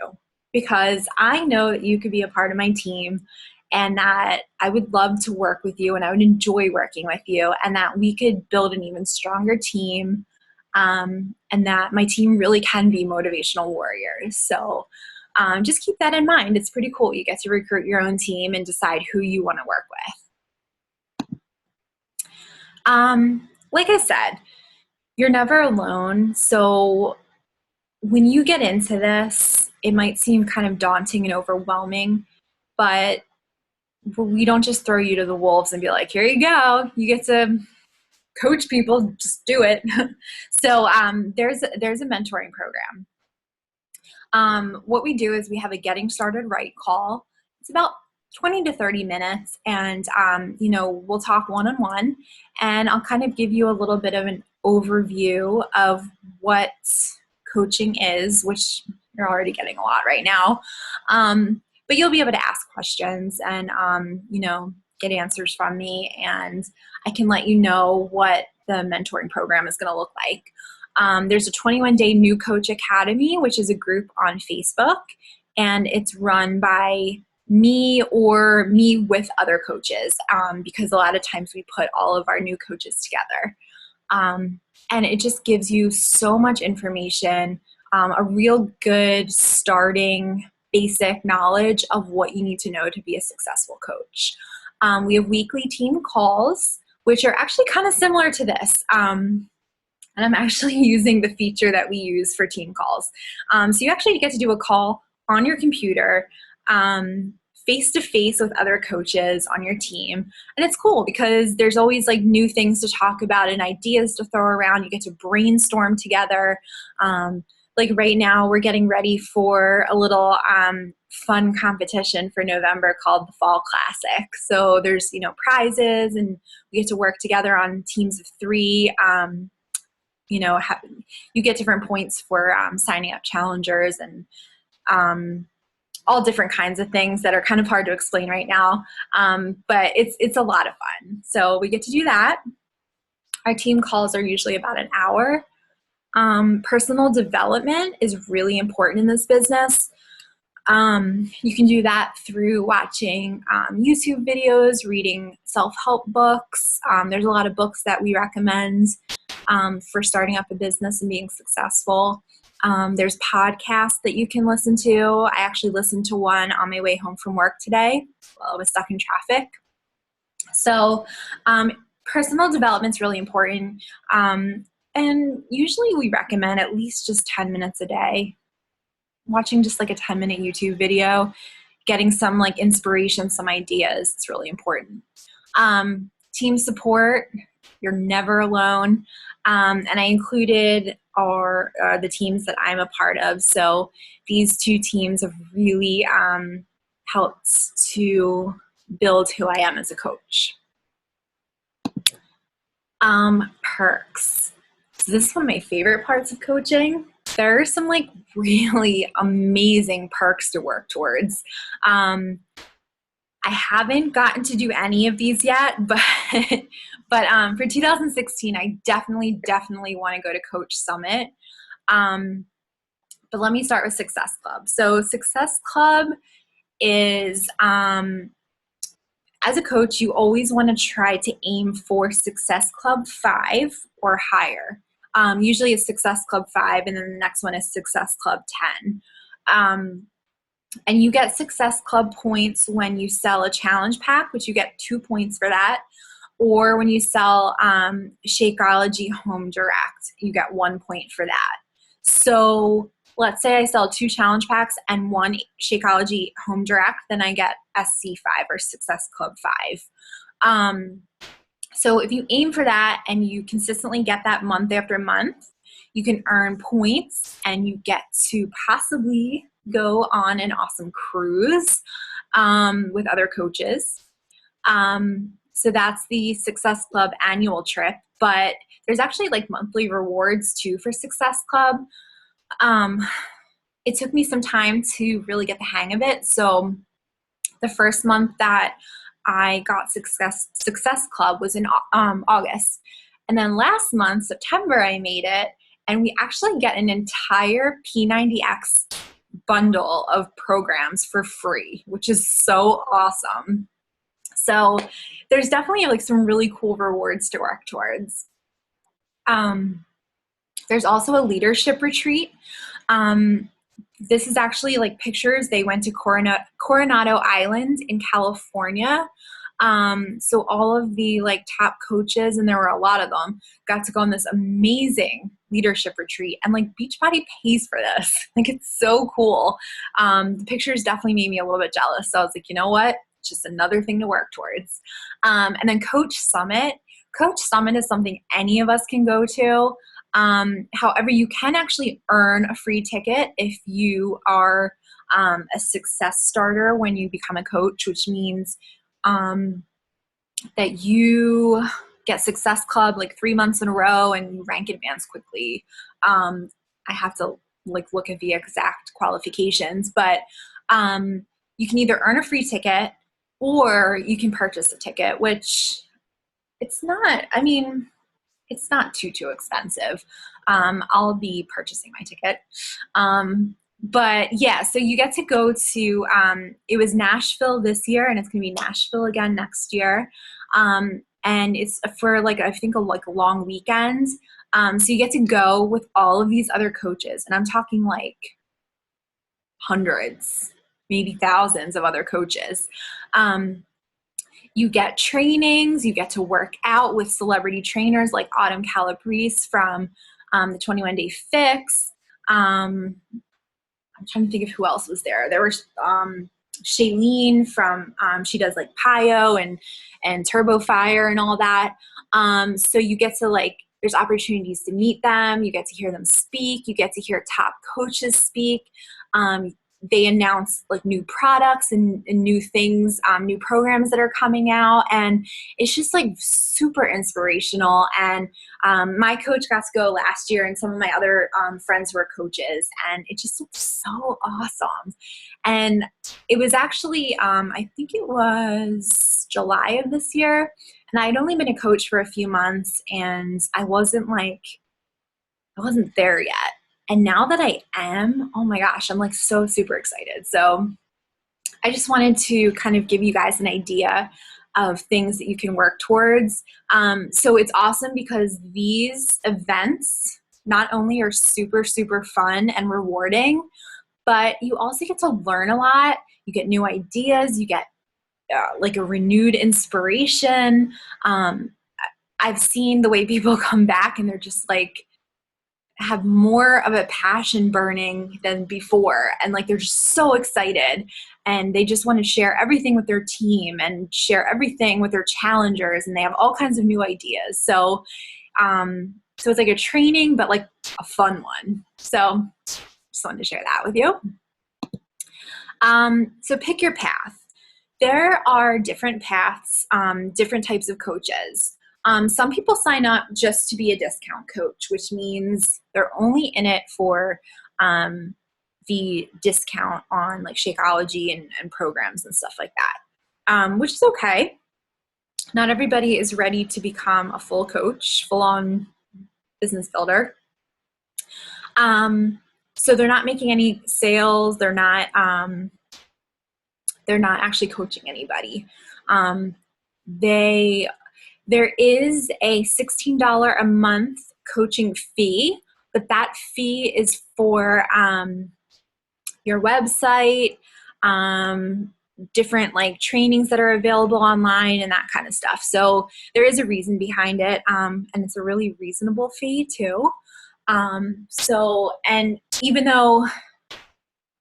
because I know that you could be a part of my team, and that I would love to work with you, and I would enjoy working with you, and that we could build an even stronger team, and that my team really can be motivational warriors. So just keep that in mind. It's pretty cool. You get to recruit your own team and decide who you want to work with. Like I said, you're never alone. So when you get into this, it might seem kind of daunting and overwhelming, but we don't just throw you to the wolves and be like, here you go, you get to coach people, just do it. So there's a mentoring program. What we do is we have a getting started right call. It's about 20 to 30 minutes, and we'll talk one-on-one, and I'll kind of give you a little bit of an overview of what coaching is, which you're already getting a lot right now. But you'll be able to ask questions and get answers from me, and I can let you know what the mentoring program is going to look like. There's a 21-day New Coach Academy, which is a group on Facebook, and it's run by me or me with other coaches, because a lot of times we put all of our new coaches together. And it just gives you so much information, a real good starting basic knowledge of what you need to know to be a successful coach. We have weekly team calls, which are actually kind of similar to this. And I'm actually using the feature that we use for team calls. So you actually get to do a call on your computer, face to face with other coaches on your team. And it's cool because there's always like new things to talk about and ideas to throw around. You get to brainstorm together. Like right now we're getting ready for a little fun competition for November called the Fall Classic. So there's, prizes, and we get to work together on teams of 3. You get different points for signing up challengers, and all different kinds of things that are kind of hard to explain right now. But it's a lot of fun. So we get to do that. Our team calls are usually about an hour. Personal development is really important in this business. You can do that through watching YouTube videos, reading self-help books. There's a lot of books that we recommend for starting up a business and being successful. There's podcasts that you can listen to. I actually listened to one on my way home from work today while I was stuck in traffic. So personal development is really important. And usually we recommend at least just 10 minutes a day. Watching just like a 10-minute YouTube video, getting some like inspiration, some ideas, it's really important. Team support, you're never alone. And I included the teams that I'm a part of. So these 2 teams have really helped to build who I am as a coach. Perks. So this is one of my favorite parts of coaching. There are some like really amazing perks to work towards. I haven't gotten to do any of these yet, but for 2016, I definitely want to go to Coach Summit. But let me start with Success Club. So Success Club is, as a coach, you always want to try to aim for Success Club 5 or higher. Usually it's Success Club 5, and then the next one is Success Club 10. And you get Success Club points when you sell a challenge pack, which you get 2 points for that. Or when you sell Shakeology Home Direct, you get 1 point for that. So let's say I sell 2 challenge packs and 1 Shakeology Home Direct, then I get SC5 or Success Club 5. So if you aim for that and you consistently get that month after month, you can earn points and you get to possibly go on an awesome cruise with other coaches. So that's the Success Club annual trip, but there's actually like monthly rewards too for Success Club. It took me some time to really get the hang of it. So the first month that I got Success Club was in August. And then last month, September, I made it, and we actually get an entire P90X bundle of programs for free, which is so awesome. So there's definitely like some really cool rewards to work towards. There's also a leadership retreat. This is actually like pictures. They went to Coronado Island in California. So all of the like top coaches, and there were a lot of them, got to go on this amazing leadership retreat, and like Beachbody pays for this. Like, it's so cool. The pictures definitely made me a little bit jealous. So I was like, you know what? Just another thing to work towards. And then Coach Summit. Coach Summit is something any of us can go to. However, you can actually earn a free ticket if you are a success starter when you become a coach, which means that you get Success Club like 3 months in a row and you rank advance quickly. I have to like look at the exact qualifications, but you can either earn a free ticket or you can purchase a ticket, which it's not too expensive. I'll be purchasing my ticket. But yeah, so you get to go to, it was Nashville this year, and it's going to be Nashville again next year. And it's for like, I think a long weekend. So you get to go with all of these other coaches, and I'm talking like hundreds, maybe thousands of other coaches. You get trainings, you get to work out with celebrity trainers like Autumn Calabrese from the 21 Day Fix. I'm trying to think of who else was there. There was Shailene from, she does like Pio and Turbo Fire and all that. So you get to like, there's opportunities to meet them. You get to hear them speak. You get to hear top coaches speak. They announce like new products and new things, new programs that are coming out. And it's just like super inspirational. And my coach got to go last year and some of my other friends who are coaches, and it just looked so awesome. And it was actually, I think it was July of this year. And I'd only been a coach for a few months, and I wasn't there yet. And now that I am, oh my gosh, I'm like so super excited. So I just wanted to kind of give you guys an idea of things that you can work towards. So it's awesome because these events not only are super, super fun and rewarding, but you also get to learn a lot. You get new ideas. You get like a renewed inspiration. I've seen the way people come back and they're just like, have more of a passion burning than before. And like, they're just so excited and they just want to share everything with their team and share everything with their challengers. And they have all kinds of new ideas. So it's like a training, but like a fun one. So just wanted to share that with you. So pick your path. There are different paths, different types of coaches. Some people sign up just to be a discount coach, which means they're only in it for the discount on like Shakeology and programs and stuff like that, which is okay. Not everybody is ready to become a full coach, full-on business builder. So they're not making any sales. They're not actually coaching anybody. There is a $16 a month coaching fee, but that fee is for your website, different like trainings that are available online and that kind of stuff. So there is a reason behind it, and it's a really reasonable fee too. And even though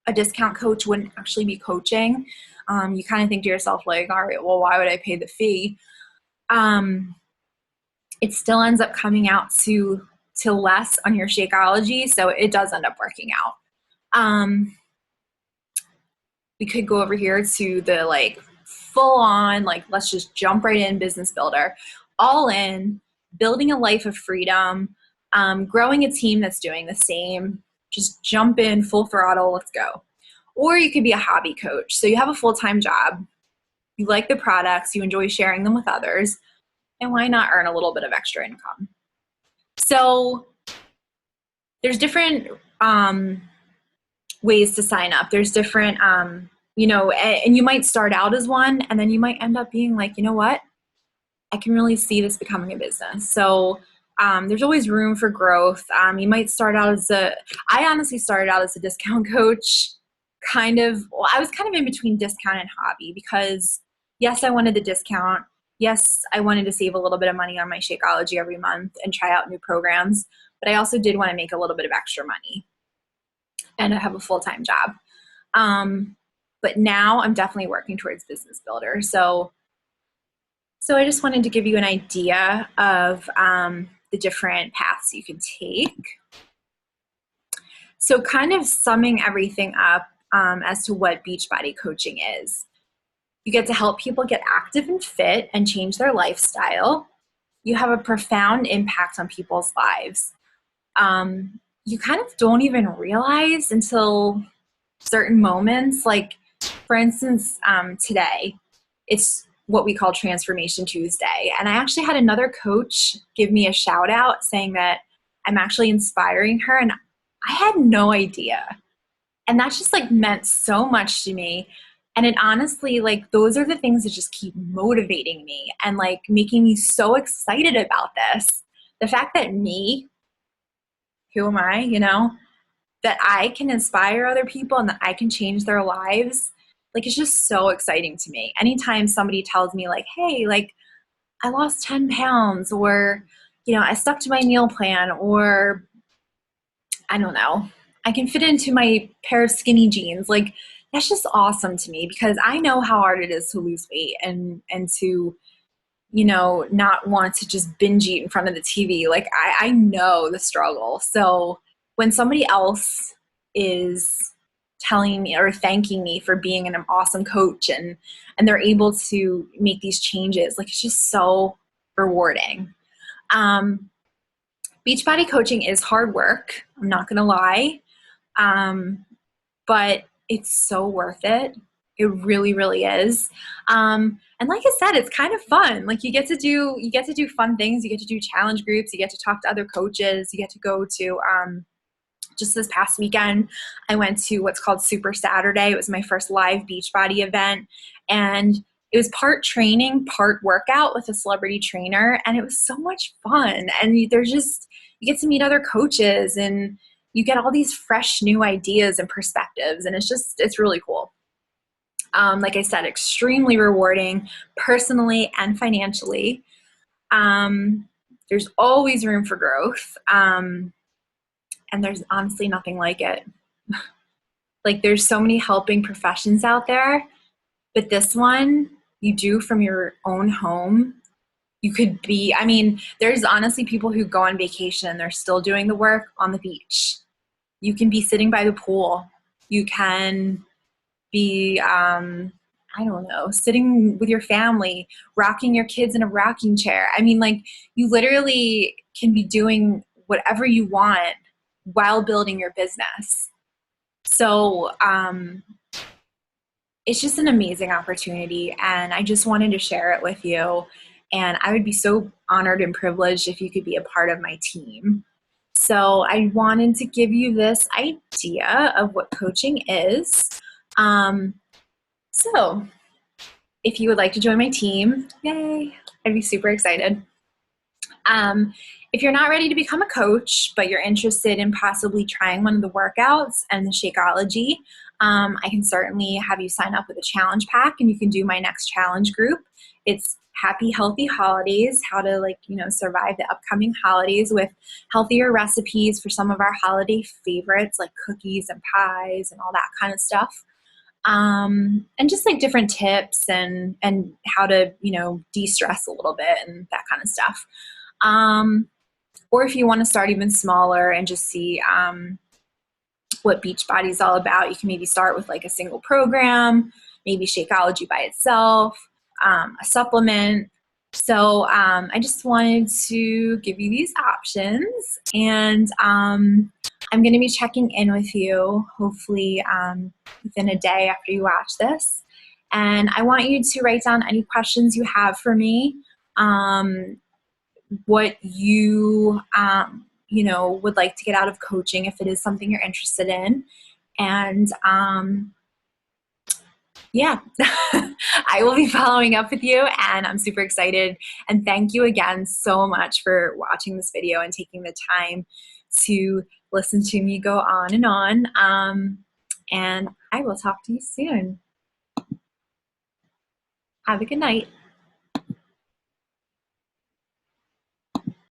a discount coach wouldn't actually be coaching, you kind of think to yourself like, all right, well, why would I pay the fee? It still ends up coming out to less on your Shakeology, so it does end up working out. We could go over here to the like full on, like let's just jump right in, business builder, all in, building a life of freedom, growing a team that's doing the same, just jump in full throttle, let's go. Or you could be a hobby coach. So you have a full-time job, you like the products, you enjoy sharing them with others, and why not earn a little bit of extra income? So there's different ways to sign up. There's different, and you might start out as one, and then you might end up being like, you know what? I can really see this becoming a business. So there's always room for growth. You might start out I honestly started out as a discount coach, I was kind of in between discount and hobby because yes, I wanted the discount. Yes, I wanted to save a little bit of money on my Shakeology every month and try out new programs, but I also did want to make a little bit of extra money and I have a full-time job. But now I'm definitely working towards business builder. So I just wanted to give you an idea of the different paths you can take. So kind of summing everything up as to what Beachbody coaching is. You get to help people get active and fit and change their lifestyle. You have a profound impact on people's lives. You kind of don't even realize until certain moments, like for instance, today, it's what we call Transformation Tuesday. And I actually had another coach give me a shout out saying that I'm actually inspiring her. And I had no idea. And that just like meant so much to me. And it honestly, like, those are the things that just keep motivating me and like making me so excited about this. The fact that who am I, that I can inspire other people and that I can change their lives, like, it's just so exciting to me. Anytime somebody tells me like, hey, like I lost 10 pounds or, I stuck to my meal plan or I don't know. I can fit into my pair of skinny jeans. Like that's just awesome to me because I know how hard it is to lose weight and to, you know, not want to just binge eat in front of the TV. Like I know the struggle. So when somebody else is telling me or thanking me for being an awesome coach and they're able to make these changes, like it's just so rewarding. Um, Beachbody coaching is hard work. I'm not going to lie. Um, but it's so worth it. It really, really is. And like I said, it's kind of fun. Like you get to do fun things. You get to do challenge groups. You get to talk to other coaches. You get to go to, just this past weekend, I went to what's called Super Saturday. It was my first live Beachbody event. And it was part training, part workout with a celebrity trainer. And it was so much fun. And there's just, you get to meet other coaches and you get all these fresh new ideas and perspectives. And it's really cool. Like I said, extremely rewarding personally and financially. There's always room for growth. And there's honestly nothing like it. Like there's so many helping professions out there, but this one you do from your own home. You could be, I mean, there's honestly people who go on vacation and they're still doing the work on the beach. You can be sitting by the pool. You can be, I don't know, sitting with your family, rocking your kids in a rocking chair. I mean, like you literally can be doing whatever you want while building your business. So it's just an amazing opportunity, and I just wanted to share it with you. And I would be so honored and privileged if you could be a part of my team. So I wanted to give you this idea of what coaching is. So if you would like to join my team, yay, I'd be super excited. If you're not ready to become a coach, but you're interested in possibly trying one of the workouts and the Shakeology, I can certainly have you sign up with a challenge pack and you can do my next challenge group. It's Happy Healthy Holidays, how to survive the upcoming holidays with healthier recipes for some of our holiday favorites like cookies and pies and all that kind of stuff. And just like different tips and how to, de-stress a little bit and that kind of stuff. Or if you want to start even smaller and just see what Beachbody is all about, you can maybe start with like a single program, maybe Shakeology by itself, a supplement. So I just wanted to give you these options, and I'm going to be checking in with you hopefully within a day after you watch this. And I want you to write down any questions you have for me, what you would like to get out of coaching if it is something you're interested in. And yeah, I will be following up with you, and I'm super excited. And thank you again so much for watching this video and taking the time to listen to me go on and on. And I will talk to you soon. Have a good night.